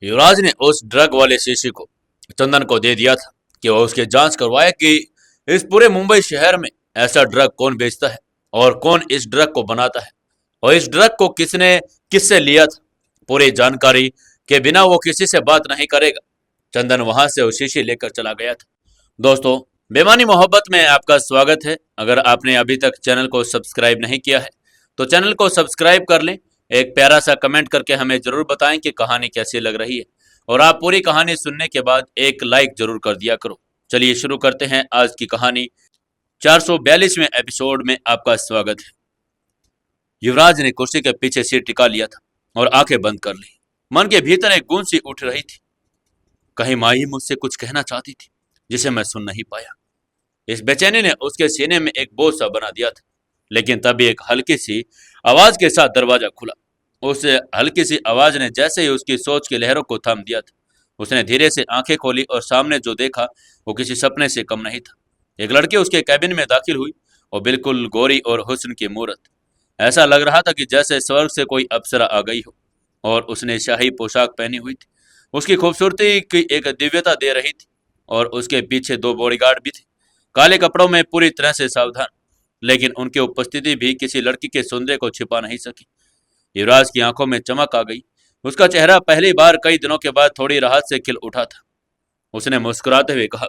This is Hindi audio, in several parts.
युवराज ने उस ड्रग वाले शीशी को चंदन को दे दिया था कि वह उसकी जांच करवाए कि इस पूरे मुंबई शहर में ऐसा ड्रग कौन बेचता है और कौन इस ड्रग को बनाता है और इस ड्रग को किसने किससे लिया था। पूरी जानकारी के बिना वो किसी से बात नहीं करेगा। चंदन वहां से वो शीशी लेकर चला गया था। दोस्तों, बेमानी मोहब्बत में आपका स्वागत है। अगर आपने अभी तक चैनल को सब्सक्राइब नहीं किया है तो चैनल को सब्सक्राइब कर लें। एक प्यारा सा कमेंट करके हमें जरूर बताएं कि कहानी कैसी लग रही है और आप पूरी कहानी सुनने के बाद एक लाइक जरूर कर दिया करो। चलिए शुरू करते हैं आज की कहानी। 442वें एपिसोड में आपका स्वागत है। युवराज ने कुर्सी के पीछे सिर टिका लिया था और आंखें बंद कर ली। मन के भीतर एक गूंज सी उठ रही थी। कहीं माँ ही मुझसे कुछ कहना चाहती थी जिसे मैं सुन नहीं पाया। इस बेचैनी ने उसके सीने में एक बोझ सा बना दिया था। लेकिन तभी एक हल्की सी आवाज के साथ दरवाजा खुला। उस हल्की सी आवाज ने जैसे ही उसकी सोच की लहरों को थाम दिया था। उसने धीरे से आंखें खोली और सामने जो देखा वो किसी सपने से कम नहीं था। एक लड़की उसके कैबिन में दाखिल हुई और बिल्कुल गोरी और हुस्न की मूरत। ऐसा लग रहा था कि जैसे स्वर्ग से कोई अप्सरा आ गई हो और उसने शाही पोशाक पहनी हुई थी। उसकी खूबसूरती की एक दिव्यता दे रही थी और उसके पीछे दो बॉडीगार्ड भी थे, काले कपड़ों में पूरी तरह से सावधान। लेकिन उनकी उपस्थिति भी किसी लड़की के सौंदर्य को छिपा नहीं सकी। युवराज की आंखों में चमक आ गई। उसका चेहरा पहली बार कई दिनों के बाद थोड़ी राहत से खिल उठा था। उसने मुस्कुराते हुए कहा,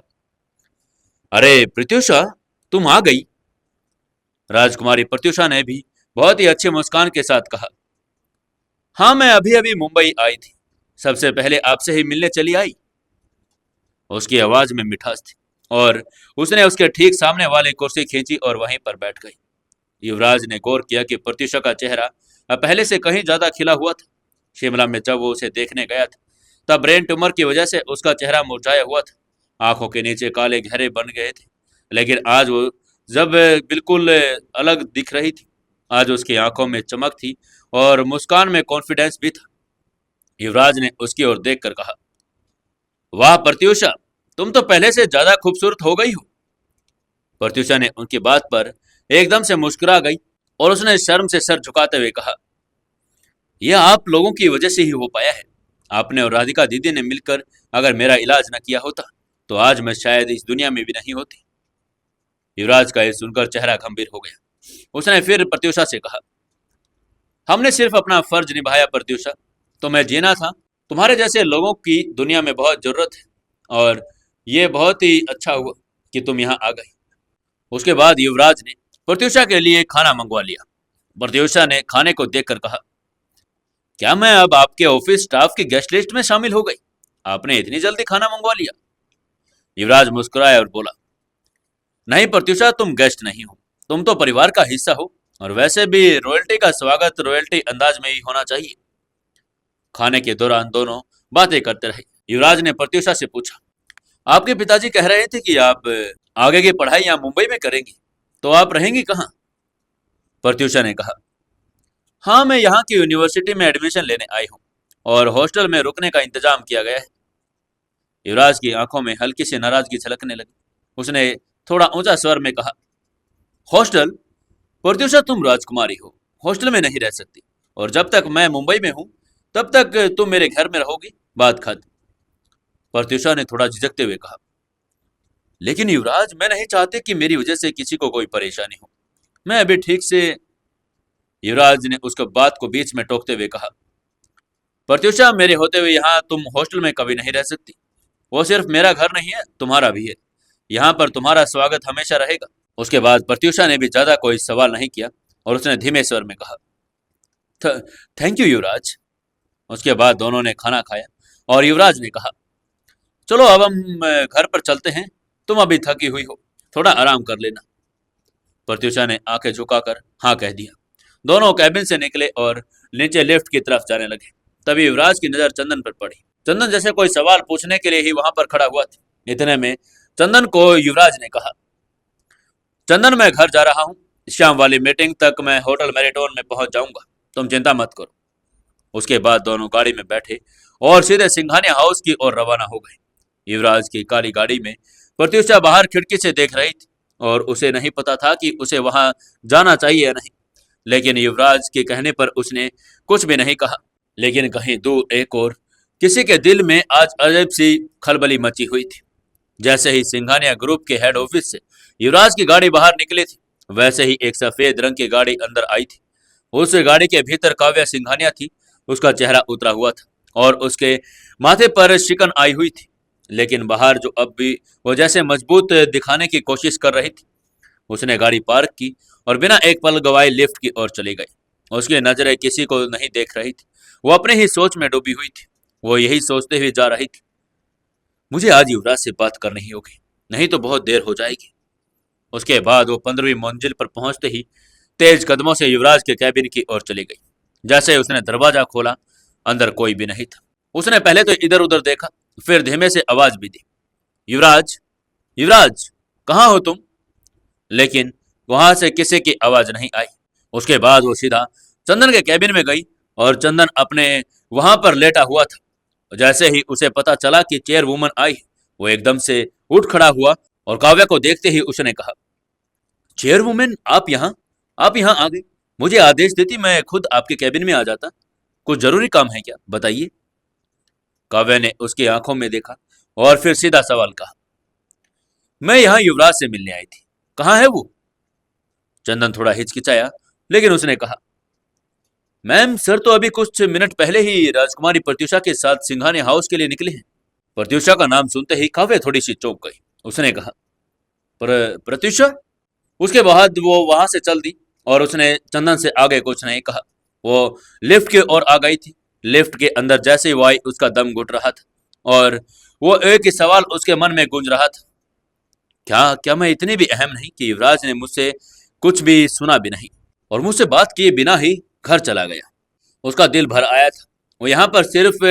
अरे प्रत्युषा, तुम आ गई। राजकुमारी प्रत्युषा ने भी बहुत ही अच्छी मुस्कान के साथ कहा, हाँ, मैं अभी अभी मुंबई आई थी। सबसे पहले आपसे ही मिलने चली आई। उसकी आवाज में मिठास थी और उसने उसके ठीक सामने वाली कुर्सी खींची और वहीं पर बैठ गई। युवराज ने गौर किया कि प्रत्युषा का चेहरा अब पहले से कहीं ज्यादा खिला हुआ था। शिमला में जब वो उसे देखने गया था तब ब्रेन ट्यूमर की वजह से उसका चेहरा मुरझाया हुआ था। आंखों के नीचे काले घेरे बन गए थे। लेकिन आज वो जब बिल्कुल अलग दिख रही थी। आज उसकी आंखों में चमक थी और मुस्कान में कॉन्फिडेंस भी था। युवराज ने उसकी ओर देखकर कहा, वाह प्रत्युषा, तुम तो पहले से ज्यादा खूबसूरत हो गई हो। प्रत्युषा ने उनकी बात पर एकदम से मुस्कुरा गई और उसने शर्म से सर झुकाते हुए कहा, यह आप लोगों की वजह से ही हो पाया है। आपने और राधिका दीदी ने मिलकर अगर मेरा इलाज न किया होता तो आज मैं शायद इस दुनिया में भी नहीं होती। युवराज का यह सुनकर चेहरा गंभीर हो गया। उसने फिर प्रत्युषा से कहा, हमने सिर्फ अपना फर्ज निभाया प्रत्युषा। तुम्हें जीना था। तुम्हारे जैसे लोगों की दुनिया में बहुत जरूरत है और ये बहुत ही अच्छा हुआ कि तुम यहाँ आ गई। उसके बाद युवराज ने प्रत्युषा के लिए खाना मंगवा लिया। प्रत्युषा ने खाने को देखकर कहा, क्या मैं अब आपके ऑफिस स्टाफ की गेस्ट लिस्ट में शामिल हो गई? आपने इतनी जल्दी खाना मंगवा लिया। युवराज मुस्कुराया और बोला, नहीं प्रत्युषा, तुम गेस्ट नहीं हो, तुम तो परिवार का हिस्सा हो और वैसे भी रॉयल्टी का स्वागत रॉयल्टी अंदाज में ही होना चाहिए। खाने के दौरान दोनों बातें करते रहे। युवराज ने प्रत्युषा से पूछा, आपके पिताजी कह रहे थे कि आप आगे की पढ़ाई यहाँ मुंबई में करेंगी, तो आप रहेंगी कहाँ? प्रत्युषा ने कहा, हाँ, मैं यहाँ की यूनिवर्सिटी में एडमिशन लेने आई हूँ और हॉस्टल में रुकने का इंतजाम किया गया है। युवराज की आंखों में हल्की सी नाराजगी झलकने लगी। उसने थोड़ा ऊंचा स्वर में कहा, हॉस्टल? प्रत्युषा, तुम राजकुमारी हो, हॉस्टल में नहीं रह सकती और जब तक मैं मुंबई में हूँ तब तक तुम मेरे घर में रहोगी। बात खत्म। प्रत्युषा ने थोड़ा झिझकते हुए कहा, लेकिन युवराज, मैं नहीं चाहती कि मेरी वजह से किसी को कोई परेशानी हो। मैं अभी ठीक से। युवराज ने उसको बात को बीच में टोकते हुए कहा, प्रत्युषा, मेरे होते हुए यहाँ तुम हॉस्टल में कभी नहीं रह सकती। वो सिर्फ मेरा घर नहीं है, तुम्हारा भी है। यहाँ पर तुम्हारा स्वागत हमेशा रहेगा। उसके बाद प्रत्युषा ने भी ज्यादा कोई सवाल नहीं किया और उसने धीमे स्वर में कहा, थैंक यू युवराज। उसके बाद दोनों ने खाना खाया और युवराज ने कहा, चलो अब हम घर पर चलते हैं। तुम अभी थकी हुई हो, थोड़ा आराम कर लेना। प्रत्युषा ने आंखें झुकाकर हाँ कह दिया। दोनों कैबिन से निकले और नीचे लिफ्ट की तरफ जाने लगे। तभी युवराज की नजर चंदन पर पड़ी। चंदन जैसे कोई सवाल पूछने के लिए ही वहां पर खड़ा हुआ था। इतने में चंदन को युवराज ने कहा, चंदन, मैं घर जा रहा हूँ। शाम वाली मीटिंग तक मैं होटल मैरिटोन में पहुंच जाऊंगा, तुम चिंता मत करो। उसके बाद दोनों गाड़ी में बैठे और सीधे सिंघानिया हाउस की ओर रवाना हो गए। युवराज की काली गाड़ी में प्रत्युषा बाहर खिड़की से देख रही थी और उसे नहीं पता था कि उसे वहां जाना चाहिए या नहीं। लेकिन युवराज के कहने पर उसने कुछ भी नहीं कहा। लेकिन कहीं दूर एक और किसी के दिल में आज अजीब सी खलबली मची हुई थी। जैसे ही सिंघानिया ग्रुप के हेड ऑफिस से युवराज की गाड़ी बाहर निकली थी, वैसे ही एक सफेद रंग की गाड़ी अंदर आई थी। उस गाड़ी के भीतर काव्या सिंघानिया थी। उसका चेहरा उतरा हुआ था और उसके माथे पर शिकन आई हुई थी, लेकिन बाहर जो अब भी वो जैसे मजबूत दिखाने की कोशिश कर रही थी। उसने गाड़ी पार्क की और बिना एक पल गवाए लिफ्ट की ओर चली गई। उसकी नजरें किसी को नहीं देख रही थी। वो अपने ही सोच में डूबी हुई थी। वो यही सोचते हुए जा रही थी, मुझे आज युवराज से बात करनी ही होगी, नहीं तो बहुत देर हो जाएगी। उसके बाद वो 15वीं मंजिल पर पहुंचते ही तेज कदमों से युवराज के कैबिन की ओर चली गई। जैसे ही उसने दरवाजा खोला, अंदर कोई भी नहीं था। उसने पहले तो इधर उधर देखा, फिर धीमे से आवाज भी दी, युवराज, युवराज, कहाँ हो तुम? लेकिन वहां से किसी की आवाज नहीं आई। उसके बाद वो सीधा चंदन के कैबिन में गई और चंदन अपने वहां पर लेटा हुआ था। जैसे ही उसे पता चला कि चेयर वुमन आई, वो एकदम से उठ खड़ा हुआ और काव्या को देखते ही उसने कहा, चेयर वुमन, आप यहाँ आ गई। मुझे आदेश देती, मैं खुद आपके कैबिन में आ जाता। कुछ जरूरी काम है क्या, बताइए। काव्या ने उसकी आंखों में देखा और फिर सीधा सवाल कहा, मैं यहाँ युवराज से मिलने आई थी, कहाँ है वो? चंदन थोड़ा हिचकिचाया, लेकिन उसने कहा, मैम सर तो अभी कुछ मिनट पहले ही राजकुमारी प्रत्युषा के साथ सिंघानिया हाउस के लिए निकले हैं। प्रत्युषा का नाम सुनते ही काव्या थोड़ी सी चौंक गई। उसने कहा, प्रत्युषा? उसके बाद वो वहां से चल दी और उसने चंदन से आगे कुछ नहीं कहा। वो लिफ्ट की ओर आ गई थी। लिफ्ट के अंदर जैसे ही वो आई, उसका दम घुट रहा था और वो एक ही सवाल उसके मन में गूंज रहा था, क्या क्या मैं इतनी भी अहम नहीं कि युवराज ने मुझसे कुछ भी सुना भी नहीं और मुझसे बात किए बिना ही घर चला गया? उसका दिल भर आया था। वो यहाँ पर सिर्फ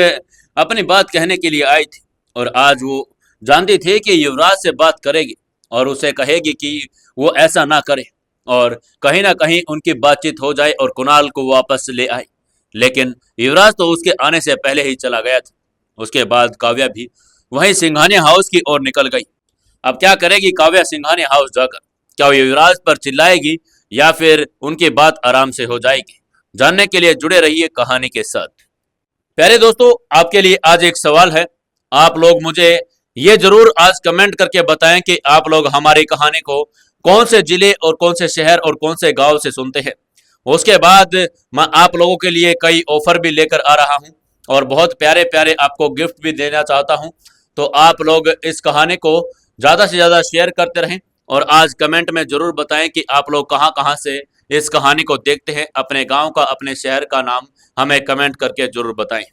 अपनी बात कहने के लिए आई थी और आज वो जानती थी कि युवराज से बात करेगी और उसे कहेगी कि वो ऐसा ना करे और कहीं ना कहीं उनकी बातचीत हो जाए और कुणाल को वापस ले आए। लेकिन युवराज तो उसके आने से पहले ही चला गया था। उसके बाद काव्या भी वहीं सिंघानिया हाउस की ओर निकल गई। अब क्या करेगी काव्या सिंघानिया हाउस जाकर? क्या वो युवराज पर चिल्लाएगी या फिर उनकी बात आराम से हो जाएगी? जानने के लिए जुड़े रहिए कहानी के साथ। प्यारे दोस्तों, आपके लिए आज एक सवाल है। आप लोग मुझे ये जरूर आज कमेंट करके बताएं कि आप लोग हमारी कहानी को कौन से जिले और कौन से शहर और कौन से गांव से सुनते हैं। उसके बाद मैं आप लोगों के लिए कई ऑफर भी लेकर आ रहा हूं और बहुत प्यारे प्यारे आपको गिफ्ट भी देना चाहता हूं। तो आप लोग इस कहानी को ज्यादा से ज्यादा शेयर करते रहें और आज कमेंट में जरूर बताएं कि आप लोग कहां कहां से इस कहानी को देखते हैं। अपने गांव का, अपने शहर का नाम हमें कमेंट करके जरूर बताएं।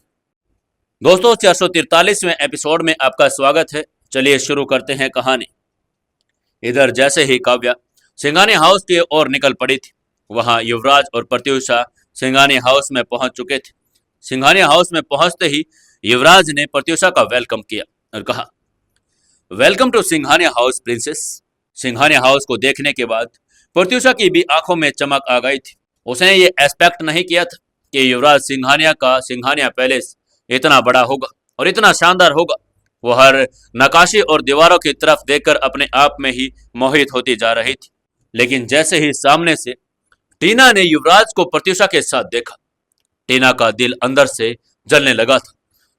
दोस्तों, 443वें एपिसोड में आपका स्वागत है। चलिए शुरू करते हैं कहानी। इधर जैसे ही काव्या सिंघानिया हाउस की ओर निकल पड़ी थी, वहां युवराज और प्रत्युषा सिंघानिया हाउस में पहुंच चुके थे। सिंघानिया हाउस में पहुंचते ही युवराज ने प्रत्युषा का वेलकम किया और कहा, welcome to Singhania house princess. Singhania house को देखने के बाद प्रत्युषा की भी आंखों में चमक आ गई थी। उसने ये एक्सपेक्ट नहीं किया था कि युवराज सिंघानिया का सिंघानिया पैलेस इतना बड़ा होगा और इतना शानदार होगा। वो हर नकाशी और दीवारों की तरफ देखकर अपने आप में ही मोहित होती जा रही थी। लेकिन जैसे ही सामने से टीना ने युवराज को प्रत्युषा के साथ देखा, टीना का दिल अंदर से जलने लगा था।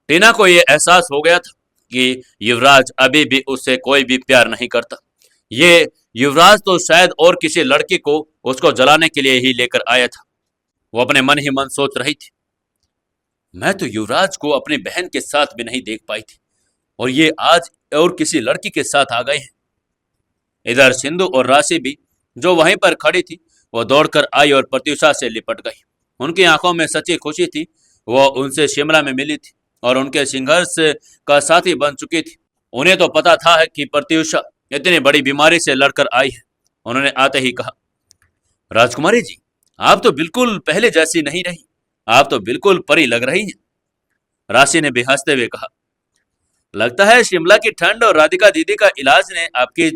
टीना को यह एहसास हो गया था कि युवराज अभी भी उससे कोई भी प्यार नहीं करता। ये युवराज तो शायद और किसी लड़की को उसको जलाने के लिए ही लेकर आया था। वो अपने मन ही मन सोच रही थी, मैं तो युवराज को अपनी बहन के साथ भी नहीं देख पाई थी और ये आज और किसी लड़की के साथ आ गए हैं। इधर सिंधु और राशि भी जो वहीं पर खड़ी थी, वो दौड़कर आई और प्रत्युषा से लिपट गई। उनकी आंखों में सच्ची खुशी थी। वो उनसे शिमला में मिली थी और उनके संघर्ष का साथी बन चुकी थी। उन्हें तो पता था कि प्रत्युषा इतनी बड़ी बीमारी से लड़कर आई है। उन्होंने आते ही कहा, राजकुमारी जी, आप तो बिल्कुल पहले जैसी नहीं रही, आप तो बिल्कुल परी लग रही हैं। राशि ने भी हंसते हुए कहा, लगता है शिमला की ठंड और राधिका दीदी का इलाज ने आपकी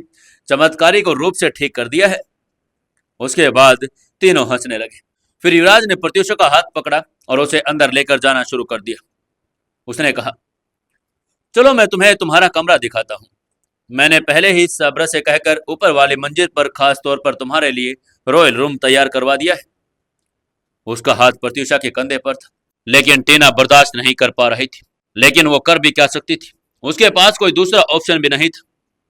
चमत्कारी को रूप से ठीक कर दिया है। उसके बाद तीनों हंसने लगे। फिर युवराज ने प्रत्युषा का हाथ पकड़ा और उसे अंदर लेकर जाना शुरू कर दिया। उसने कहा, चलो मैं तुम्हें तुम्हारा कमरा दिखाता हूँ। मैंने पहले ही सब्र से कहकर ऊपर वाली मंजिल पर खास तौर पर तुम्हारे लिए रॉयल रूम तैयार करवा दिया है। उसका हाथ प्रत्युषा के कंधे पर था, लेकिन टीना बर्दाश्त नहीं कर पा रही थी। लेकिन वो कर भी क्या सकती थी, उसके पास कोई दूसरा ऑप्शन भी नहीं था।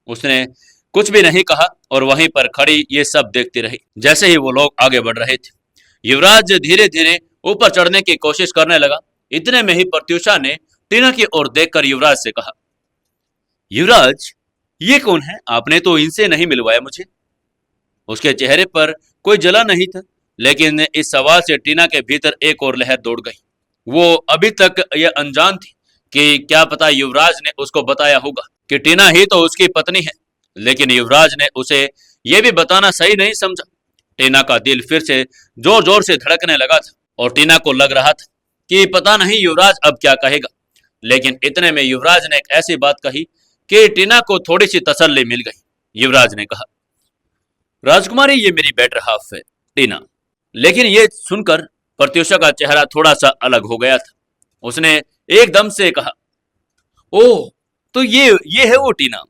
उसने कुछ भी नहीं कहा और वहीं पर खड़ी ये सब देखती रही। जैसे ही वो लोग आगे बढ़ रहे थे, युवराज धीरे धीरे ऊपर चढ़ने की कोशिश करने लगा। इतने में ही प्रत्युषा ने टीना की ओर देखकर युवराज से कहा, युवराज, ये कौन है? आपने तो इनसे नहीं मिलवाया मुझे। उसके चेहरे पर कोई जला नहीं था, लेकिन इस सवाल से टीना के भीतर एक और लहर दौड़ गई। वो अभी तक यह अनजान थी कि क्या पता युवराज ने उसको बताया होगा कि टीना ही तो उसकी पत्नी है, लेकिन युवराज ने उसे यह भी बताना सही नहीं समझा। टीना का दिल फिर से जोर जोर से धड़कने लगा था और टीना को लग रहा था कि पता नहीं युवराज अब क्या कहेगा। लेकिन इतने में युवराज ने एक ऐसी बात कही कि टीना को थोड़ी सी तसल्ली मिल गई। युवराज ने कहा, राजकुमारी, ये मेरी बेटर हाफ है टीना। लेकिन ये सुनकर प्रत्युषा का चेहरा थोड़ा सा अलग हो गया था। उसने एकदम से कहा, ओह, तो ये है वो टीना,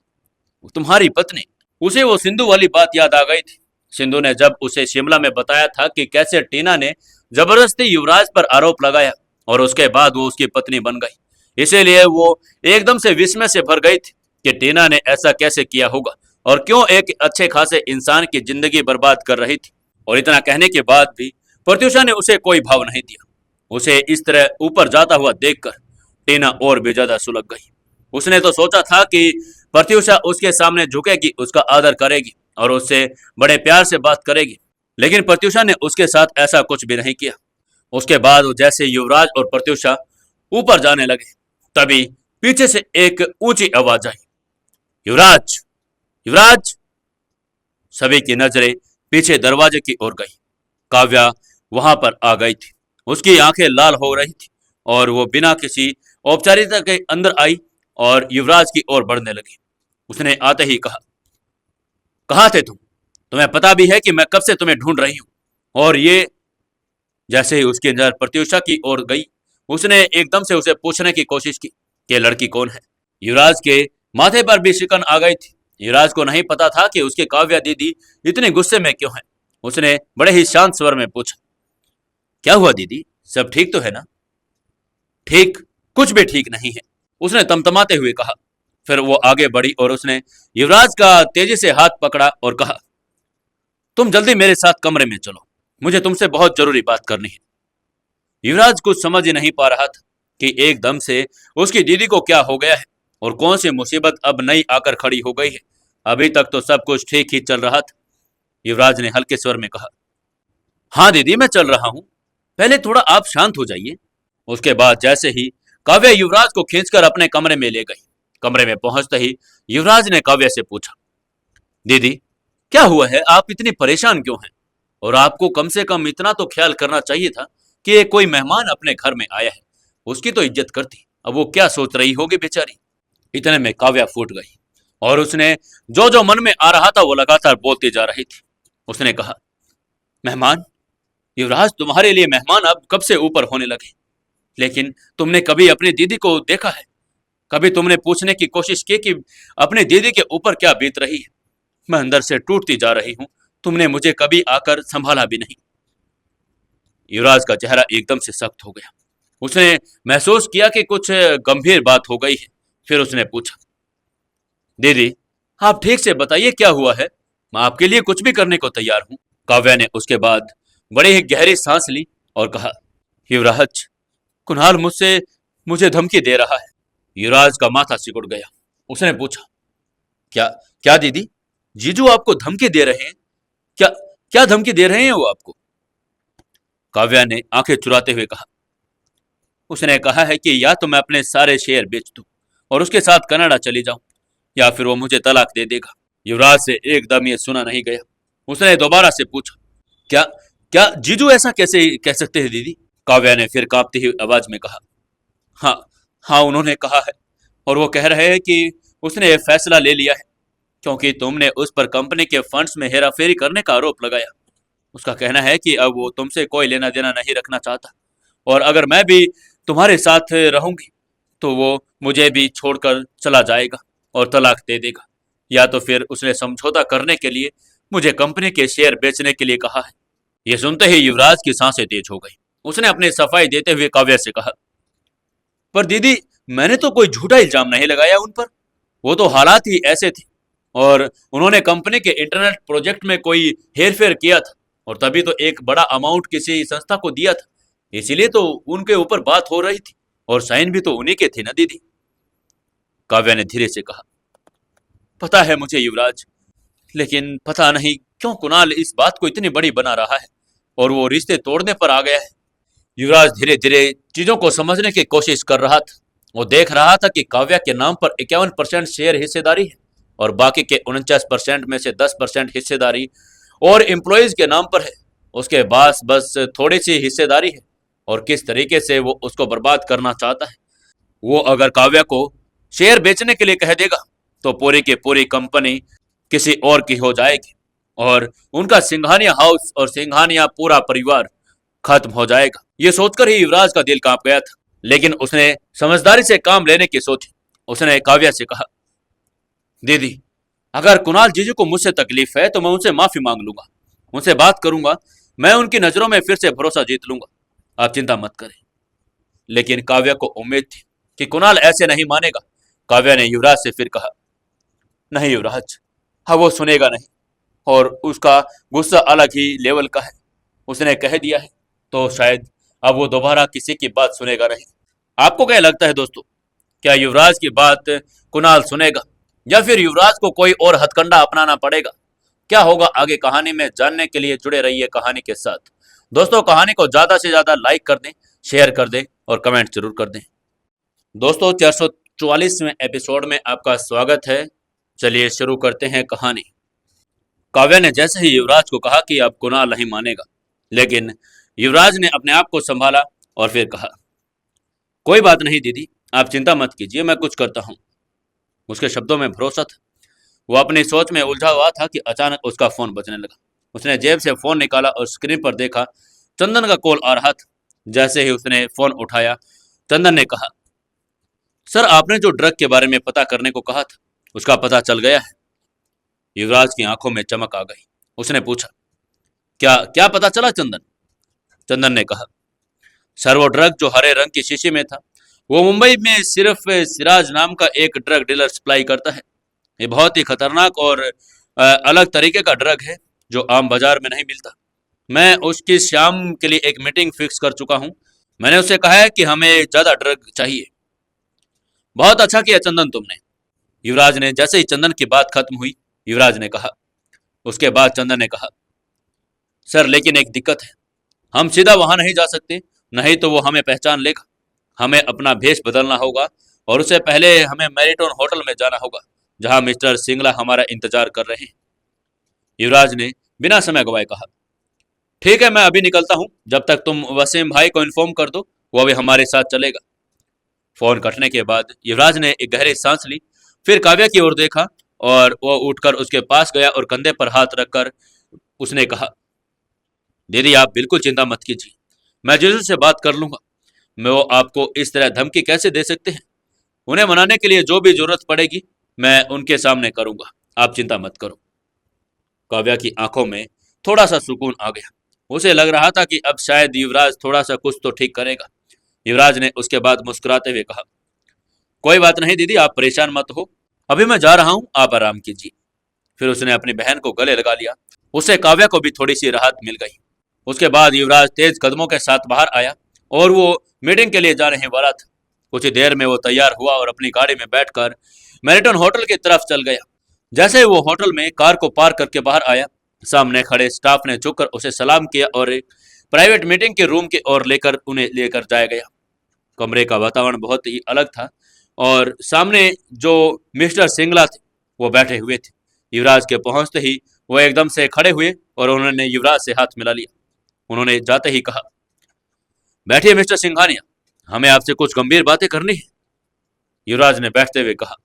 तुम्हारी पत्नी। उसे वो सिंधु वाली बात याद आ गई थी। सिंधु ने जब उसे शिमला में बताया था कि कैसे टीना ने जबरदस्ती युवराज पर आरोप लगाया और उसके बाद वो उसकी पत्नी बन गई। इसीलिए वो एकदम से विस्मय से भर गई थी कि टीना ने ऐसा कैसे किया होगा और क्यों एक अच्छे खासे इंसान की जिंदगी बर्बाद कर रही थी। और इतना कहने के बाद भी प्रत्युषा ने उसे कोई भाव नहीं दिया। उसे इस तरह ऊपर जाता हुआ देखकर टीना और भी ज्यादा सुलग गई। उसने तो सोचा था कि प्रत्युषा उसके सामने झुकेगी, उसका आदर करेगी और उससे बड़े प्यार से बात करेगी, लेकिन प्रत्युषा ने उसके साथ ऐसा कुछ भी नहीं किया। उसके बाद जैसे युवराज और प्रत्युषा ऊपर जाने लगे, तभी पीछे से एक ऊंची आवाज आई, युवराज, युवराज। सभी की नजरें पीछे दरवाजे की ओर गई। काव्या वहां पर आ गई थी। उसकी आंखें लाल हो रही थी और वो बिना किसी औपचारिकता के अंदर आई और युवराज की ओर बढ़ने लगी। उसने आते ही कहा, कहाँ थे तुम? तुम्हें पता भी है कि मैं कब से तुम्हें ढूंढ रही हूँ। और ये, जैसे ही उसकी नजर प्रत्युषा की ओर गई, उसने एकदम से उसे पूछने की कोशिश की कि लड़की कौन है। युवराज के माथे पर भी शिकन आ गई थी। युवराज को नहीं पता था कि उसकी काव्या दीदी इतने गुस्से में क्यों है। उसने बड़े ही शांत स्वर में पूछा, क्या हुआ दीदी, सब ठीक तो है ना? ठीक? कुछ भी ठीक नहीं है, उसने तमतमाते हुए कहा। फिर वो आगे बढ़ी और उसने युवराज का तेजी से हाथ पकड़ा और कहा, तुम जल्दी मेरे साथ कमरे में चलो, मुझे तुमसे बहुत जरूरी बात करनी है। युवराज कुछ समझ ही नहीं पा रहा था कि एकदम से उसकी दीदी को क्या हो गया है और कौन सी मुसीबत अब नई आकर खड़ी हो गई है। अभी तक तो सब कुछ ठीक ही चल रहा था। युवराज ने हल्के स्वर में कहा, हाँ दीदी, मैं चल रहा हूं, पहले थोड़ा आप शांत हो जाइए। उसके बाद जैसे ही काव्या युवराज को खींचकर अपने कमरे में ले गई। कमरे में पहुंचते ही युवराज ने काव्या से पूछा, दीदी, क्या हुआ है? आप इतनी परेशान क्यों हैं? और आपको कम से कम इतना तो ख्याल करना चाहिए था कि कोई मेहमान अपने घर में आया है, उसकी तो इज्जत करती। अब वो क्या सोच रही होगी बेचारी। इतने में काव्या फूट गई और उसने जो जो मन में आ रहा था वो लगातार बोलती जा रही थी। उसने कहा, मेहमान? युवराज, तुम्हारे लिए मेहमान अब कब से ऊपर होने लगे, लेकिन तुमने कभी अपनी दीदी को देखा है? कभी तुमने पूछने की कोशिश की कि अपनी दीदी के ऊपर क्या बीत रही है? मैं अंदर से टूटती जा रही हूं, तुमने मुझे कभी आकर संभाला भी नहीं। युवराज का चेहरा एकदम से सख्त हो गया। उसने महसूस किया कि कुछ गंभीर बात हो गई है। फिर उसने पूछा, दीदी, आप ठीक से बताइए क्या हुआ है, मैं आपके लिए कुछ भी करने को तैयार हूं। काव्या ने उसके बाद बड़ी ही गहरी सांस ली और कहा, युवराज, कुणाल मुझे धमकी दे रहा है। युवराज का माथा सिकुड़ गया। उसने पूछा, क्या क्या दीदी, जीजू आपको धमकी दे रहे हैं? क्या क्या धमकी दे रहे हैं वो आपको? काव्या ने आंखें चुराते हुए कहा, उसने कहा है कि या तो मैं अपने सारे शेयर बेच दूं और उसके साथ कनाडा चली जाऊं, या फिर वो मुझे तलाक दे देगा। युवराज से एकदम ये सुना नहीं गया। उसने दोबारा से पूछा, क्या क्या जीजू ऐसा कैसे कह सकते हैं दीदी? काव्या ने फिर कांपती हुई आवाज में कहा, हाँ, हाँ, उन्होंने कहा है और वो कह रहे हैं कि उसने ये फैसला ले लिया है क्योंकि तुमने उस पर कंपनी के फंड्स में हेराफेरी करने का आरोप लगाया। उसका कहना है कि अब वो तुमसे कोई लेना देना नहीं रखना चाहता और अगर मैं भी तुम्हारे साथ रहूंगी तो वो मुझे भी छोड़कर चला जाएगा और तलाक दे देगा, या तो फिर उसने समझौता करने के लिए मुझे कंपनी के शेयर बेचने के लिए कहा है। यह सुनते ही युवराज की सांसें तेज हो गई। उसने अपनी सफाई देते हुए काव्या से कहा, पर दीदी, मैंने तो कोई झूठा इल्जाम नहीं लगाया उन पर। वो तो हालात ही ऐसे थे और उन्होंने कंपनी के इंटरनेट प्रोजेक्ट में कोई हेरफेर किया था और तभी तो एक बड़ा अमाउंट किसी संस्था को दिया था। इसीलिए तो उनके ऊपर बात हो रही थी और साइन भी तो उन्हीं के थे ना दीदी। काव्या ने धीरे से कहा। पता है मुझे युवराज, लेकिन पता नहीं क्यों कुणाल इस बात को इतनी बड़ी बना रहा है और वो रिश्ते तोड़ने पर आ गया है। युवराज धीरे धीरे चीजों को समझने की कोशिश कर रहा था। वो देख रहा था कि काव्या के नाम पर 51% शेयर हिस्सेदारी है और बाकी के 49% में से 10% हिस्सेदारी और एम्प्लॉयज के नाम पर है। उसके पास बस थोड़ी सी हिस्सेदारी है और किस तरीके से वो उसको बर्बाद करना चाहता है। वो अगर काव्या को शेयर बेचने के लिए कह देगा तो पूरी की पूरी कंपनी किसी और की हो जाएगी और उनका सिंघानिया हाउस और सिंघानिया पूरा परिवार खत्म हो जाएगा। ये सोचकर ही युवराज का दिल कांप गया था, लेकिन उसने समझदारी से काम लेने की सोची। उसने काव्या से कहा, दीदी, अगर कुणाल जीजू को मुझसे तकलीफ है तो मैं उनसे माफी मांग लूंगा, उनसे बात करूंगा, मैं उनकी नजरों में फिर से भरोसा जीत लूंगा। आप चिंता मत करें। लेकिन काव्या को उम्मीद थी कि कुणाल ऐसे नहीं मानेगा। काव्या ने युवराज से फिर कहा, नहीं युवराज, हाँ वो सुनेगा नहीं और उसका गुस्सा अलग ही लेवल का है। उसने कह दिया है तो शायद अब वो दोबारा किसी की बात सुनेगा नहीं। आपको क्या लगता है दोस्तों, क्या युवराज की बात कुणाल सुनेगा या फिर युवराज को कोई और हथकंडा अपनाना पड़ेगा? क्या होगा आगे कहानी में जानने के लिए जुड़े रहिए कहानी के साथ। दोस्तों कहानी को ज्यादा से ज्यादा लाइक कर दें, शेयर कर दें और कमेंट जरूर कर दें। दोस्तों 444वें एपिसोड में आपका स्वागत है। चलिए शुरू करते हैं कहानी। काव्या ने जैसे ही युवराज को कहा कि अब कुणाल नहीं मानेगा, लेकिन युवराज ने अपने आप को संभाला और फिर कहा, कोई बात नहीं दीदी, आप चिंता मत कीजिए, मैं कुछ करता हूँ। उसके शब्दों में भरोसा था। वो अपनी सोच में उलझा हुआ था कि अचानक उसका फोन बजने लगा। उसने जेब से फोन निकाला और स्क्रीन पर देखा, चंदन का कॉल आ रहा था। जैसे ही उसने फोन उठाया, चंदन ने कहा, सर आपने जो ड्रग के बारे में पता करने को कहा था उसका पता चल गया है। युवराज की आंखों में चमक आ गई। उसने पूछा, क्या क्या पता चला चंदन? चंदन ने कहा, सर वो ड्रग जो हरे रंग की शीशी में था वो मुंबई में सिर्फ सिराज नाम का एक ड्रग डीलर सप्लाई करता है। ये बहुत ही खतरनाक और अलग तरीके का ड्रग है जो आम बाजार में नहीं मिलता। मैं उसकी शाम के लिए एक मीटिंग फिक्स कर चुका हूँ। मैंने उससे कहा है कि हमें ज्यादा ड्रग चाहिए। बहुत अच्छा किया चंदन तुमने। युवराज ने जैसे ही चंदन की बात खत्म हुई, युवराज ने कहा, उसके बाद चंदन ने कहा, सर लेकिन एक दिक्कत है, हम सीधा वहां नहीं जा सकते, नहीं तो वो हमें पहचान लेगा। हमें अपना भेष बदलना होगा और उससे पहले हमें मैरिटन होटल में जाना होगा जहां मिस्टर सिंगला हमारा इंतजार कर रहे हैं। युवराज ने बिना समय गवाए कहा, ठीक है मैं अभी निकलता हूं, जब तक तुम वसीम भाई को इन्फॉर्म कर दो, वो भी हमारे साथ चलेगा। फोन कटने के बाद युवराज ने एक गहरी सांस ली, फिर काव्या की ओर देखा और वो उठकर उसके पास गया और कंधे पर हाथ रखकर उसने कहा, दीदी आप बिल्कुल चिंता मत कीजिए, मैं जीजू से बात कर लूंगा। मैं वो आपको इस तरह धमकी कैसे दे सकते हैं? उन्हें मनाने के लिए जो भी जरूरत पड़ेगी मैं उनके सामने करूंगा, आप चिंता मत करो। काव्या की आंखों में थोड़ा सा सुकून आ गया। उसे लग रहा था कि अब शायद युवराज थोड़ा सा कुछ तो ठीक करेगा। युवराज ने उसके बाद मुस्कुराते हुए कहा, कोई बात नहीं दीदी, आप परेशान मत हो, अभी मैं जा रहा हूं, आप आराम कीजिए। फिर उसने अपनी बहन को गले लगा लिया। उससे काव्या को भी थोड़ी सी राहत मिल गई। उसके बाद युवराज तेज कदमों के साथ बाहर आया और वो मीटिंग के लिए जाने वाला था। कुछ ही देर में वो तैयार हुआ और अपनी गाड़ी में बैठकर मैरिटन होटल की तरफ चल गया। जैसे ही वो होटल में कार को पार्क करके बाहर आया, सामने खड़े स्टाफ ने झुककर उसे सलाम किया और एक प्राइवेट मीटिंग के रूम की ओर लेकर उन्हें लेकर जाया गया। कमरे का वातावरण बहुत ही अलग था और सामने जो मिस्टर सिंगला थे वो बैठे हुए थे। युवराज के पहुंचते ही वो एकदम से खड़े हुए और उन्होंने युवराज से हाथ मिला लिया। उन्होंने जाते ही कहा, बैठिए मिस्टर सिंघानिया, हमें आपसे कुछ गंभीर बातें करनी है। युवराज ने बैठते हुए कहा,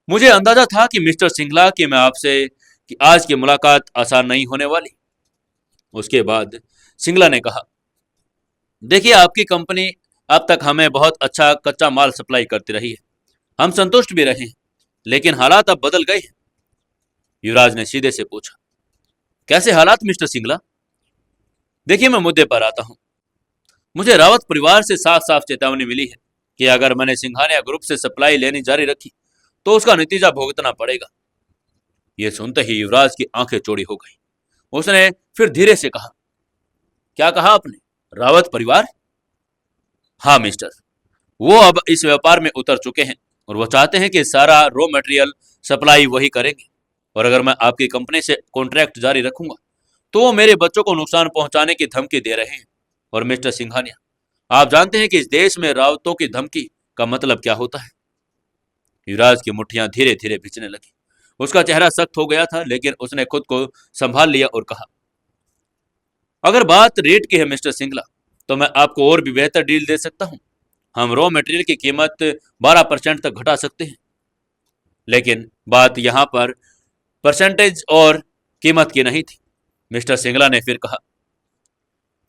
मुझे अंदाजा था कि मिस्टर सिंगला कि मैं आपसे कि आज की मुलाकात आसान नहीं होने वाली। उसके बाद सिंगला ने कहा, देखिए आपकी कंपनी अब तक हमें बहुत अच्छा कच्चा माल सप्लाई करती रही है, हम संतुष्ट भी रहे हैं, लेकिन हालात अब बदल गए हैं। युवराज ने सीधे से पूछा, कैसे हालात मिस्टर सिंगला? देखिए मैं मुद्दे पर आता हूं। मुझे रावत परिवार से साफ साफ चेतावनी मिली है कि अगर मैंने सिंघानिया ग्रुप से सप्लाई लेनी जारी रखी तो उसका नतीजा भुगतना पड़ेगा। यह सुनते ही युवराज की आंखें चौड़ी हो गई। उसने फिर धीरे से कहा, क्या कहा आपने? रावत परिवार? हाँ मिस्टर, वो अब इस व्यापार में उतर चुके हैं और वो चाहते हैं कि सारा रॉ मटेरियल सप्लाई वही करेंगे। और अगर मैं आपकी कंपनी से कॉन्ट्रैक्ट जारी रखूंगा तो वो मेरे बच्चों को नुकसान पहुंचाने की धमकी दे रहे हैं। और मिस्टर सिंघानिया, आप जानते हैं कि इस देश में रावतों की धमकी का मतलब क्या होता है। युवराज की मुट्ठियां धीरे धीरे भिंचने लगी। उसका चेहरा सख्त हो गया था, लेकिन उसने खुद को संभाल लिया और कहा, अगर बात रेट की है मिस्टर सिंगला, तो मैं आपको और भी बेहतर डील दे सकता हूं। हम रॉ मटेरियल की कीमत 12% तक घटा सकते हैं। लेकिन बात यहां पर परसेंटेज और कीमत की नहीं थी। मिस्टर सिंगला ने फिर कहा,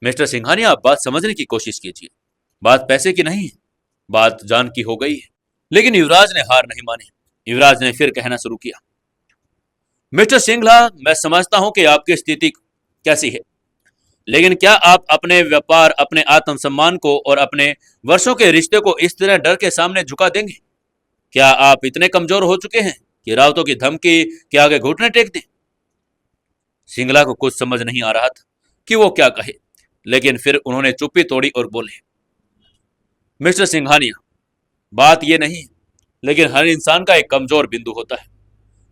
मिस्टर सिंघानिया, आप बात समझने की कोशिश कीजिए। बात पैसे की नहीं है, बात जान की हो गई है। लेकिन युवराज ने हार नहीं मानी। युवराज ने फिर कहना शुरू किया, मिस्टर सिंघला, मैं समझता हूं कि आपकी स्थिति कैसी है, लेकिन क्या आप अपने व्यापार, अपने आत्मसम्मान को और अपने वर्षों के रिश्ते को इस तरह डर के सामने झुका देंगे? क्या आप इतने कमजोर हो चुके हैं कि रावतों की धमकी के आगे घुटने टेक दें? सिंगला को कुछ समझ नहीं आ रहा था कि वो क्या कहे, लेकिन फिर उन्होंने चुप्पी तोड़ी और बोले, मिस्टर सिंघानिया, बात ये नहीं है, लेकिन हर इंसान का एक कमजोर बिंदु होता है।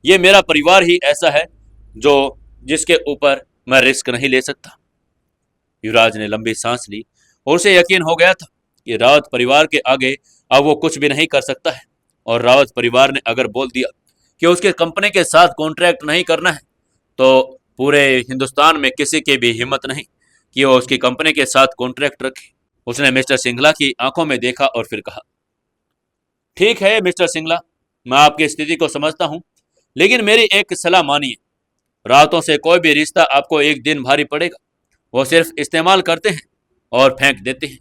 ये मेरा परिवार ही ऐसा है जो जिसके ऊपर मैं रिस्क नहीं ले सकता। युवराज ने लंबी सांस ली और उसे यकीन हो गया था कि रावत परिवार के आगे अब वो कुछ भी नहीं कर सकता है। और रावत परिवार ने अगर बोल दिया कि उसके कंपनी के साथ कॉन्ट्रैक्ट नहीं करना है, तो पूरे हिंदुस्तान में किसी की भी हिम्मत नहीं कि वो उसकी कंपनी के साथ कॉन्ट्रैक्ट रखे। उसने मिस्टर सिंगला की आंखों में देखा और फिर कहा, ठीक है मिस्टर सिंगला, मैं आपकी स्थिति को समझता हूं, लेकिन मेरी एक सलाह मानिए। रावतों से कोई भी रिश्ता आपको एक दिन भारी पड़ेगा। वो सिर्फ इस्तेमाल करते हैं और फेंक देते हैं,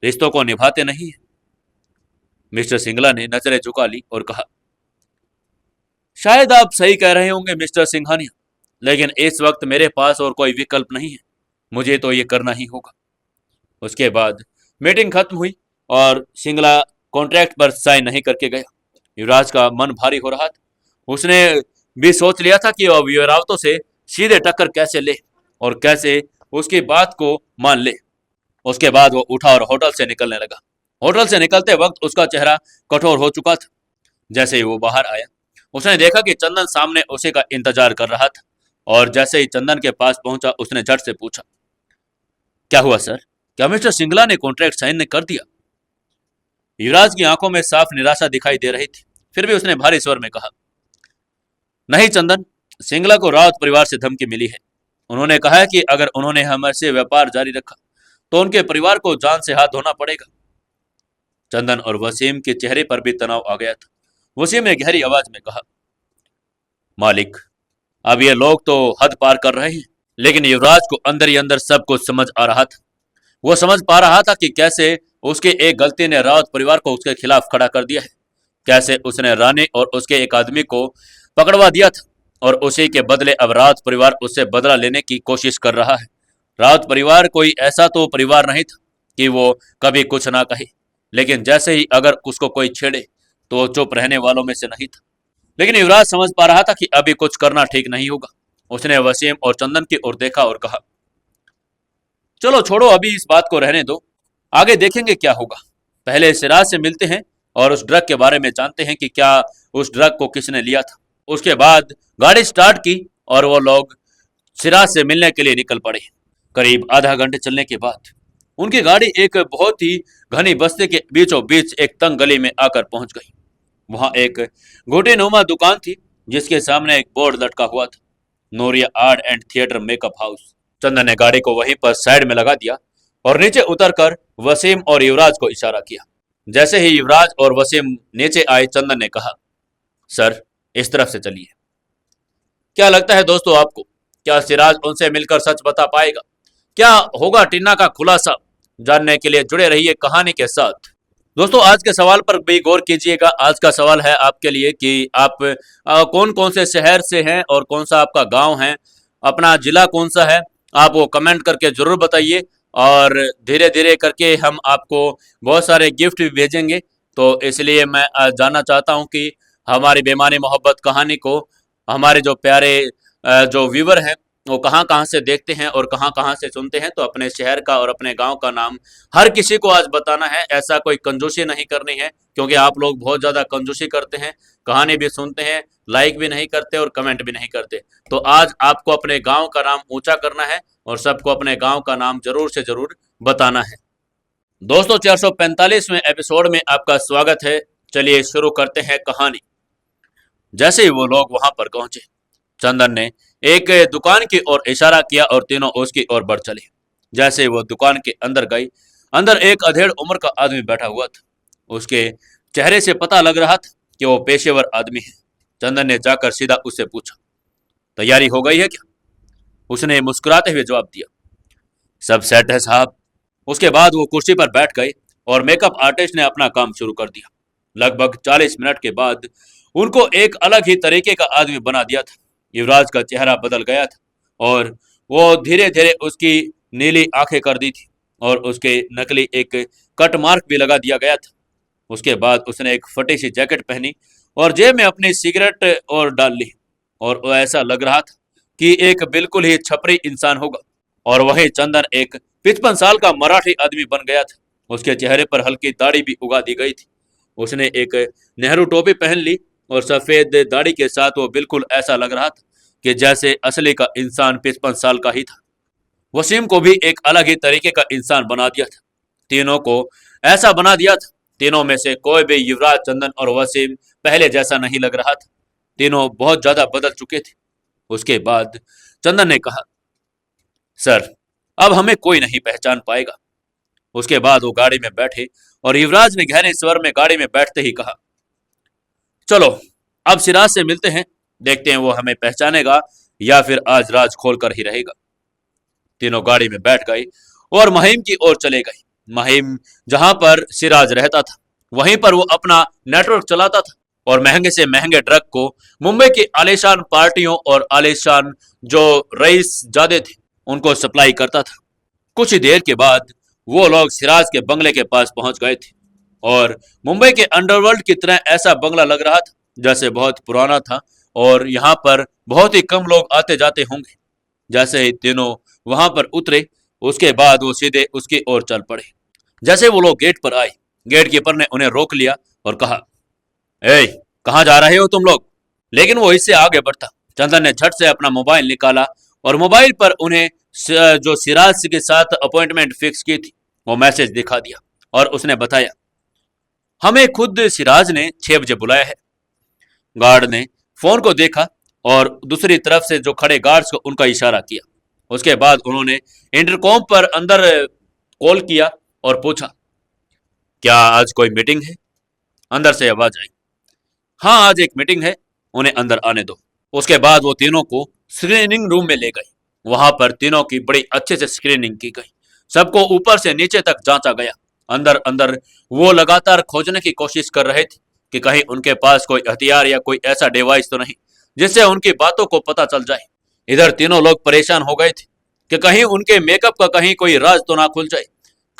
रिश्तों को निभाते नहीं है। मिस्टर सिंगला ने नजरें झुका ली और कहा, शायद आप सही कह रहे होंगे मिस्टर सिंघानिया, लेकिन इस वक्त मेरे पास और कोई विकल्प नहीं है। मुझे तो ये करना ही होगा। उसके बाद मीटिंग खत्म हुई और सिंगला कॉन्ट्रैक्ट पर साइन नहीं करके गया। युवराज का मन भारी हो रहा था। उसने भी सोच लिया था कि वह रावतों से सीधे टक्कर कैसे ले और कैसे उसकी बात को मान ले। उसके बाद वो उठा और होटल से निकलने लगा। होटल से निकलते वक्त उसका चेहरा कठोर हो चुका था। जैसे ही वो बाहर आया, उसने देखा कि चंदन सामने उसी का इंतजार कर रहा था। और जैसे ही चंदन के पास पहुंचा, उसने झट से पूछा, क्या हुआ सर? क्या मिस्टर सिंगला ने कॉन्ट्रैक्ट साइन कर दिया? युवराज की आंखों में साफ निराशा दिखाई दे रही थी। फिर भी उसने भारी स्वर में कहा, नहीं चंदन, सिंगला को रावत परिवार से धमकी मिली है। उन्होंने कहा है कि अगर उन्होंने हमसे व्यापार जारी रखा तो उनके परिवार को जान से हाथ धोना पड़ेगा। चंदन और वसीम के चेहरे पर भी तनाव आ गया था। वसीम ने गहरी आवाज में कहा, मालिक, अब ये लोग तो हद पार कर रहे हैं। लेकिन युवराज को अंदर ही अंदर सब कुछ समझ आ रहा था। वो समझ पा रहा था कि कैसे उसकी एक गलती ने रावत परिवार को उसके खिलाफ खड़ा कर दिया है। कैसे उसने रानी और उसके एक आदमी को पकड़वा दिया था और उसी के बदले अब रावत परिवार उससे बदला लेने की कोशिश कर रहा है। रावत परिवार कोई ऐसा तो परिवार नहीं था कि वो कभी कुछ ना कहे, लेकिन जैसे ही अगर उसको कोई छेड़े तो वो चुप रहने वालों में से नहीं था। लेकिन युवराज समझ पा रहा था कि अभी कुछ करना ठीक नहीं होगा। उसने वसीम और चंदन की ओर देखा और कहा, चलो छोड़ो, अभी इस बात को रहने दो, आगे देखेंगे क्या होगा। पहले सिराज से मिलते हैं और उस ड्रग के बारे में जानते हैं कि क्या उस ड्रग को किसने लिया था। उसके बाद गाड़ी स्टार्ट की और वो लोग सिराज से मिलने के लिए निकल पड़े। करीब आधा घंटे चलने के बाद उनकी गाड़ी एक बहुत ही घनी बस्ती के बीचों बीच एक तंग गली में आकर पहुंच गई। वहां एक घोटेनुमा दुकान थी जिसके सामने एक बोर्ड लटका हुआ था, Noria art and theatre makeup house. Chandan ने गाड़ी को वहीं पर साइड में लगा दिया और नीचे उतरकर वसीम और युवराज को इशारा किया। जैसे ही युवराज और वसीम नीचे आए, चंदन ने कहा, सर इस तरफ से चलिए। क्या लगता है दोस्तों आपको, क्या सिराज उनसे मिलकर सच बता पाएगा? क्या होगा टीना का खुलासा? जानने के लिए जुड़े रहिए कहानी के साथ। दोस्तों आज के सवाल पर भी गौर कीजिएगा। आज का सवाल है आपके लिए कि आप कौन कौन से शहर से हैं और कौन सा आपका गांव है, अपना जिला कौन सा है, आप वो कमेंट करके जरूर बताइए। और धीरे धीरे करके हम आपको बहुत सारे गिफ्ट भी भेजेंगे। तो इसलिए मैं जानना चाहता हूँ कि हमारी बेईमानी मोहब्बत कहानी को हमारे जो प्यारे जो व्यूवर हैं वो कहाँ कहाँ से देखते हैं और कहाँ कहाँ से सुनते हैं। तो अपने शहर का और अपने गांव का नाम हर किसी को आज बताना है। ऐसा कोई कंजूसी नहीं करनी है, क्योंकि आप लोग बहुत ज़्यादा कंजूसी करते हैं, कहानी भी सुनते हैं, लाइक भी नहीं करते और कमेंट भी नहीं करते। तो आज आपको अपने गांव का नाम ऊंचा करना है और सबको अपने गांव का नाम जरूर से जरूर बताना है। दोस्तों, 445वें एपिसोड में आपका स्वागत है। चलिए शुरू करते हैं कहानी। जैसे ही वो लोग वहां पर पहुंचे, चंदन ने एक दुकान की ओर इशारा किया और तीनों उसकी ओर बढ़ चले। जैसे ही वो दुकान के अंदर गई, अंदर एक अधेड़ उम्र का आदमी बैठा हुआ था। उसके चेहरे से पता लग रहा था कि वो पेशेवर आदमी है। चंदन ने जाकर सीधा उससे पूछा, तैयारी हो गई है क्या? उसने मुस्कुराते हुए जवाब दिया, सब सेट है साहब। उसके बाद वो कुर्सी पर बैठ गए और मेकअप आर्टिस्ट ने अपना काम शुरू कर दिया। लगभग 40 मिनट के बाद उनको एक अलग ही तरीके का आदमी बना दिया था। युवराज का चेहरा बदल गया था और वो धीरे धीरे उसकी नीली आंखें कर दी थी और उसके नकली एक कट मार्क भी लगा दिया गया था। उसके बाद उसने एक फटी सी जैकेट पहनी और जेब में अपनी सिगरेट और डाल ली और वो ऐसा लग रहा था कि एक बिल्कुल ही छपरी इंसान होगा। और वही चंदन एक 55 साल का मराठी आदमी बन गया था। उसके चेहरे पर हल्की दाढ़ी भी उगा दी गई थी। उसने एक नेहरू टोपी पहन ली और सफेद दाढ़ी के साथ वो बिल्कुल ऐसा लग रहा था कि जैसे असली का इंसान 55 साल का ही था। वसीम को भी एक अलग ही तरीके का इंसान बना दिया था। तीनों को ऐसा बना दिया था, तीनों में से कोई भी युवराज, चंदन और वसीम पहले जैसा नहीं लग रहा था। तीनों बहुत ज्यादा बदल चुके थे। उसके बाद चंदन ने कहा, सर, अब हमें कोई नहीं पहचान पाएगा। उसके बाद वो गाड़ी में बैठे और युवराज ने गहरे स्वर में गाड़ी में बैठते ही कहा, चलो अब सिराज से मिलते हैं, देखते हैं वो हमें पहचानेगा या फिर आज राज खोलकर ही रहेगा। तीनों गाड़ी में बैठ गए और महिम की ओर चले गए। महिम जहां पर सिराज रहता था वहीं पर वो अपना नेटवर्क चलाता था और महंगे से महंगे ड्रग को मुंबई की आलीशान पार्टियों और आलीशान जो रईस जादे थे उनको सप्लाई करता था। कुछ ही देर के बाद वो लोग सिराज के बंगले के पास पहुंच गए थे और मुंबई के अंडरवर्ल्ड की तरह ऐसा बंगला लग रहा था जैसे बहुत पुराना था और यहाँ पर बहुत ही कम लोग आते जाते होंगे। जैसे ही तीनों वहां पर उतरे, उसके बाद वो सीधे उसकी ओर चल पड़े। जैसे वो लोग गेट पर आए, गेट कीपर ने उन्हें रोक लिया और कहा, ए, कहाँ जा रहे हो तुम लोग? लेकिन वो इससे आगे बढ़ता। चंदन ने झट से अपना मोबाइल निकाला और मोबाइल पर उन्हें जो सिराज के साथ अपॉइंटमेंट फिक्स की थी वो मैसेज दिखा दिया और उसने बताया, हमें खुद सिराज ने 6 बजे बुलाया है। गार्ड ने फोन को देखा और दूसरी तरफ से जो खड़े गार्ड्स को उनका इशारा किया। उसके बाद उन्होंने इंटरकॉम पर अंदर कॉल किया और पूछा, क्या आज कोई मीटिंग है? अंदर से आवाज आई, हाँ आज एक मीटिंग है, उन्हें अंदर आने दो। उसके बाद वो तीनों को स्क्रीनिंग रूम में ले गई। वहां पर तीनों की बड़ी अच्छे से स्क्रीनिंग की गई। सबको ऊपर से नीचे तक जांचा गया। अंदर अंदर वो लगातार खोजने की कोशिश कर रहे थे कि कहीं उनके पास कोई हथियार या कोई ऐसा डिवाइस तो नहीं जिससे उनकी बातों को पता चल जाए। इधर तीनों लोग परेशान हो गए थे कि कहीं उनके मेकअप का कहीं कोई राज तो ना खुल जाए,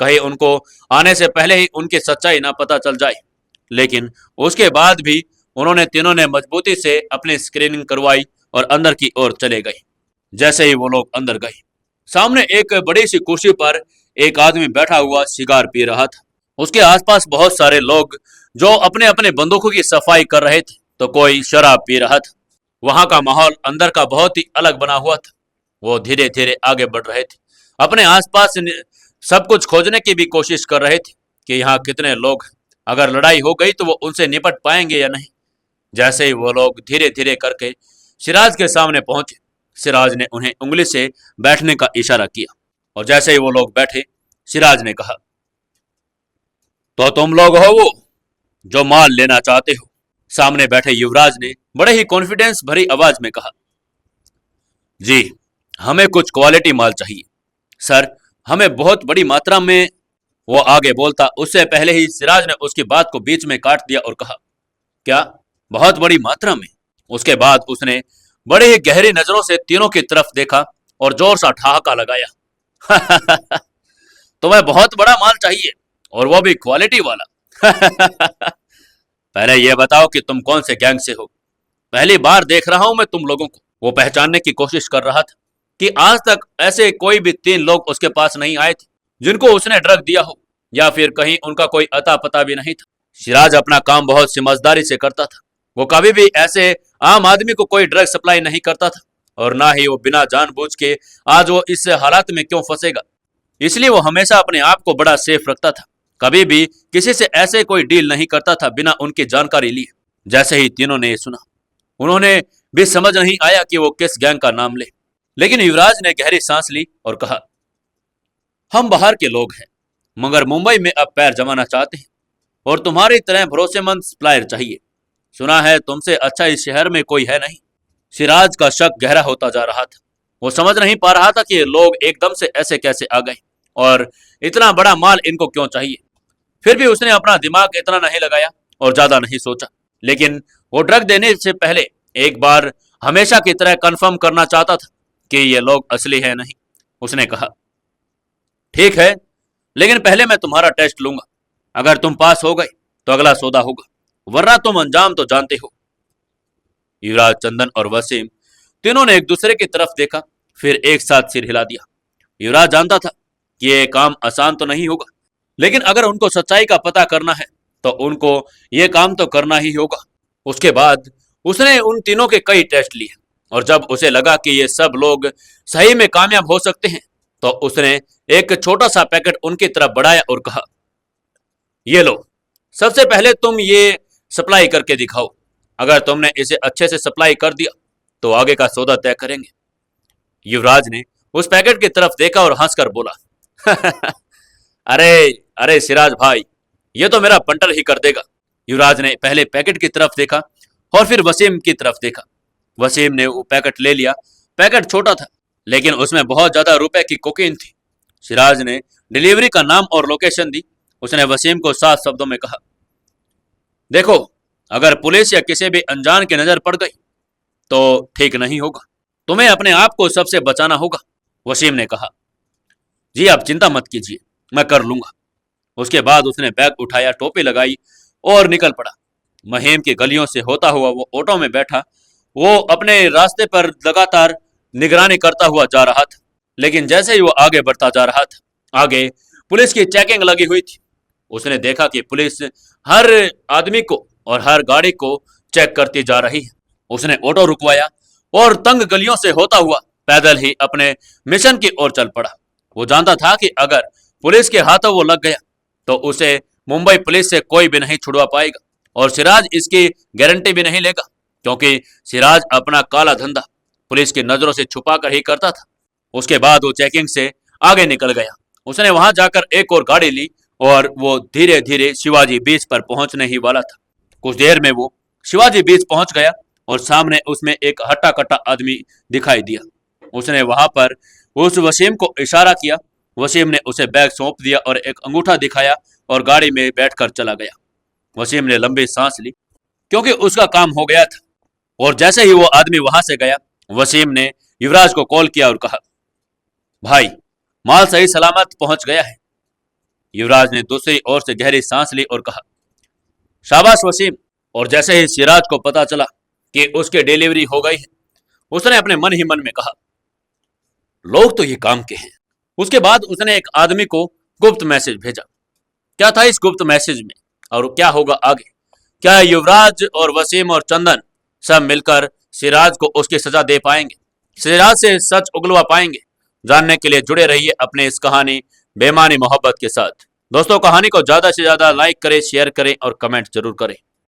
कहीं उनको आने से पहले ही उनकी सच्चाई ना पता चल जाए। लेकिन उसके बाद भी उन्होंने तीनों ने मजबूती से अपनी स्क्रीनिंग करवाई और अंदर की ओर चले गए। जैसे ही वो लोग अंदर गए, सामने एक बड़ी सी कुर्सी पर एक आदमी बैठा हुआ सिगार पी रहा था। उसके आसपास बहुत सारे लोग जो अपने अपने बंदूकों की सफाई कर रहे थे तो कोई शराब पी रहा था। वहां का माहौल अंदर का बहुत ही अलग बना हुआ था। वो धीरे धीरे आगे बढ़ रहे थे, अपने आसपास सब कुछ खोजने की भी कोशिश कर रहे थे कि यहाँ कितने लोग हैं, अगर लड़ाई हो गई तो वो उनसे निपट पाएंगे या नहीं। जैसे ही वो लोग धीरे धीरे करके सिराज के सामने पहुंचे, सिराज ने उन्हें उंगली से बैठने का इशारा किया और जैसे ही वो लोग बैठे, सिराज ने कहा, तो तुम लोग हो वो जो माल लेना चाहते हो? सामने बैठे युवराज ने बड़े ही कॉन्फिडेंस भरी आवाज में कहा, जी, हमें कुछ क्वालिटी माल चाहिए सर, हमें बहुत बड़ी मात्रा में। वो आगे बोलता उससे पहले ही सिराज ने उसकी बात को बीच में काट दिया और कहा, क्या बहुत बड़ी मात्रा में? उसके बाद उसने बड़े ही गहरी नजरों से तीनों की तरफ देखा और जोर सा ठहाका लगाया। तुम्हें बहुत बड़ा माल चाहिए और वो भी क्वालिटी वाला। पहले यह बताओ कि तुम कौन से गैंग से हो। पहली बार देख रहा हूं मैं तुम लोगों को। वो पहचानने की कोशिश कर रहा था कि आज तक ऐसे कोई भी 3 लोग उसके पास नहीं आए थे जिनको उसने ड्रग दिया हो, या फिर कहीं उनका कोई अता पता भी नहीं था। सिराज अपना काम बहुत समझदारी से करता था। वो कभी भी ऐसे आम आदमी को कोई ड्रग सप्लाई नहीं करता था, और ना ही वो बिना जानबूझ के आज वो इस हालात में क्यों फंसेगा। इसलिए वो हमेशा अपने आप को बड़ा सेफ रखता था। कभी भी किसी से ऐसे कोई डील नहीं करता था बिना उनकी जानकारी लिए। जैसे ही तीनों ने ये सुना, उन्होंने भी समझ नहीं आया कि वो किस गैंग का नाम ले। लेकिन युवराज ने गहरी सांस ली और कहा, हम बाहर के लोग हैं, मगर मुंबई में अब पैर जमाना चाहते हैं और तुम्हारी तरह भरोसेमंद सप्लायर चाहिए। सुना है तुमसे अच्छा इस शहर में कोई है नहीं। सिराज का शक गहरा होता जा रहा था। वो समझ नहीं पा रहा था कि ये लोग एकदम से ऐसे कैसे आ गए और इतना बड़ा माल इनको क्यों चाहिए। फिर भी उसने अपना दिमाग इतना नहीं लगाया और ज्यादा नहीं सोचा। लेकिन वो ड्रग देने से पहले एक बार हमेशा की तरह कंफर्म करना चाहता था कि ये लोग असली है नहीं। उसने कहा, ठीक है, लेकिन पहले मैं तुम्हारा टेस्ट लूंगा। अगर तुम पास हो गए तो अगला सौदा होगा, वरना तुम अंजाम तो जानते हो। युवराज, चंदन और वसीम तीनों ने एक दूसरे की तरफ देखा, फिर एक साथ सिर हिला दिया। युवराज जानता था कि यह काम आसान तो नहीं होगा, लेकिन अगर उनको सच्चाई का पता करना है तो उनको यह काम तो करना ही होगा। उसके बाद उसने उन तीनों के कई टेस्ट लिए और जब उसे लगा कि ये सब लोग सही में कामयाब हो सकते हैं तो उसने एक छोटा सा पैकेट उनकी तरफ बढ़ाया और कहा, ये लो, सबसे पहले तुम ये सप्लाई करके दिखाओ। अगर तुमने इसे अच्छे से सप्लाई कर दिया तो आगे का सौदा तय करेंगे। युवराज ने उस पैकेट की तरफ देखा और हंसकर बोला, अरे अरे सिराज भाई, ये तो मेरा बंटर ही कर देगा। युवराज ने पहले पैकेट की तरफ देखा और फिर वसीम की तरफ देखा। वसीम ने वो पैकेट ले लिया। पैकेट छोटा था, लेकिन उसमें बहुत ज्यादा रुपए की कोकीन थी। सिराज ने डिलीवरी का नाम और लोकेशन दी। उसने वसीम को 7 शब्दों में कहा, देखो, अगर पुलिस या किसी भी अनजान की नजर पड़ गई तो ठीक नहीं होगा। तुम्हें अपने आप को सबसे बचाना होगा। वसीम ने कहा, जी आप चिंता मत कीजिए, मैं कर लूंगा। उसके बाद उसने बैग उठाया, टोपी लगाई और निकल पड़ा। महीम की गलियों से होता हुआ वो ऑटो में बैठा। वो अपने रास्ते पर लगातार निगरानी करता हुआ जा रहा था, लेकिन जैसे ही वो आगे बढ़ता जा रहा था, आगे पुलिस की चेकिंग लगी हुई थी। उसने देखा कि पुलिस हर आदमी को और हर गाड़ी को चेक करती जा रही है। उसने ऑटो रुकवाया और तंग गलियों से होता हुआ पैदल ही अपने मिशन की ओर चल पड़ा। वो जानता था कि अगर पुलिस के हाथों वो लग गया तो उसे मुंबई पुलिस से कोई भी नहीं छुड़वा पाएगा, और सिराज इसकी गारंटी भी नहीं लेगा, क्योंकि सिराज अपना काला धंधा पुलिस की नजरों से छुपा कर ही करता था। उसके बाद वो चेकिंग से आगे निकल गया। उसने वहां जाकर एक और गाड़ी ली और वो धीरे धीरे शिवाजी बीच पर पहुंचने ही वाला था। कुछ देर में वो शिवाजी बीच पहुंच गया और सामने उसमें एक हट्टा कट्टा आदमी दिखाई दिया। उसने वहां पर उस वसीम को इशारा किया। वसीम ने उसे बैग सौंप दिया और एक अंगूठा दिखाया और गाड़ी में बैठकर चला गया। वसीम ने लंबी सांस ली, क्योंकि उसका काम हो गया था। और जैसे ही वो आदमी वहां से गया, वसीम ने युवराज को कॉल किया और कहा, भाई, माल सही सलामत पहुंच गया है। युवराज ने दूसरी ओर से गहरी सांस ली और कहा, शाबाश वसीम। और जैसे ही सिराज को पता चला कि उसकी डिलीवरी हो गई है, उसने अपने मन ही मन में कहा, लोग तो ये काम के हैं। उसके बाद उसने एक आदमी को गुप्त मैसेज भेजा। क्या था इस गुप्त मैसेज में और क्या होगा आगे? क्या युवराज और वसीम और चंदन सब मिलकर सिराज को उसकी सजा दे पाएंगे? सिराज से सच उगलवा पाएंगे? जानने के लिए जुड़े रहिए अपने इस कहानी बेमानी मोहब्बत के साथ। दोस्तों, कहानी को ज्यादा से ज्यादा लाइक करें, शेयर करें और कमेंट जरूर करें।